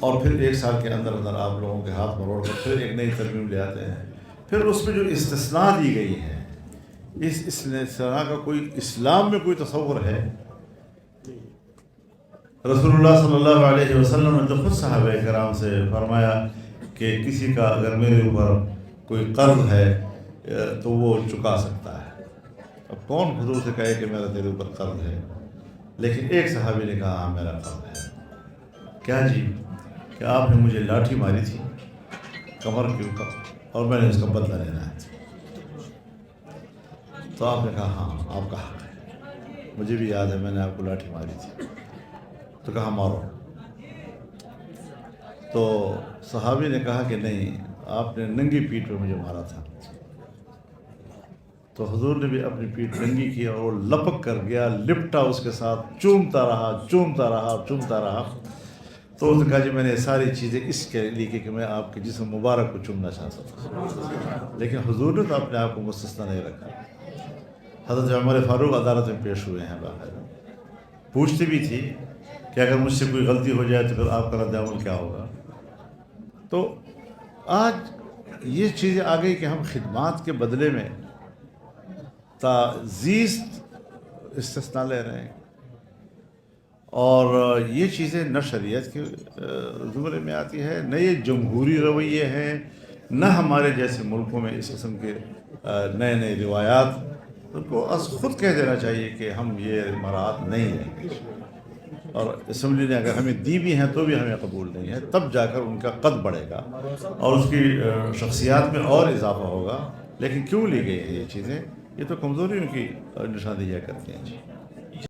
اور پھر 1 سال کے اندر اندر آپ لوگوں کے ہاتھ مروڑ کر پھر ایک نئی ترمیم لے آتے ہیں. پھر اس میں جو استثناء دی گئی ہے، اس استثناء کا کوئی اسلام میں کوئی تصور ہے؟ رسول اللہ صلی اللہ علیہ وسلم نے تو خود صحابہ کرام سے فرمایا کہ کسی کا اگر میرے اوپر کوئی قرض ہے تو وہ چکا سکتا ہے. اب کون حضور سے کہے کہ میرا تیرے اوپر قرض ہے؟ لیکن ایک صحابی نے کہا ہاں میرا قرض ہے. کیا جی؟ کہ آپ نے مجھے لاٹھی ماری تھی کمر کے اوپر اور میں نے اس کا بدلہ لینا ہے. تو آپ نے کہا ہاں آپ کا حق ہے، مجھے بھی یاد ہے میں نے آپ کو لاٹھی ماری تھی. تو کہا مارو. تو صحابی نے کہا کہ نہیں، آپ نے ننگی پیٹھ پہ مجھے مارا تھا. تو حضور نے بھی اپنی پیٹھ ننگی کی اور وہ لپک کر گیا، لپٹا اس کے ساتھ، چومتا رہا چومتا رہا چومتا رہا. تو اس نے کہا جی میں نے ساری چیزیں اس کے لیے کہ میں آپ کے جسم مبارک کو چومنا چاہتا تھا. لیکن حضور نے تو اپنے آپ کو مستثنیٰ نہیں رکھا. حضرت عمر فاروق عدالت میں پیش ہوئے ہیں، باقاعدہ پوچھتے بھی تھی کہ اگر مجھ سے کوئی غلطی ہو جائے تو پھر آپ کا رد عمل کیا ہوگا. تو آج یہ چیزیں آ گئی کہ ہم خدمات کے بدلے میں زیست استثناء لے رہے ہیں، اور یہ چیزیں نہ شریعت کے زمرے میں آتی ہے، نہ یہ جمہوری رویے ہیں، نہ ہمارے جیسے ملکوں میں اس قسم کے نئے نئے روایات. ان کو خود کہہ دینا چاہیے کہ ہم یہ مراعات نہیں لیں گے، اور اسمبلی نے اگر ہمیں دی بھی ہیں تو بھی ہمیں قبول نہیں ہے. تب جا کر ان کا قد بڑھے گا اور اس کی شخصیات میں اور اضافہ ہوگا. لیکن کیوں لی گئی ہیں یہ چیزیں؟ یہ تو کمزوریوں کی نشاندہیاں کرتی ہیں. جی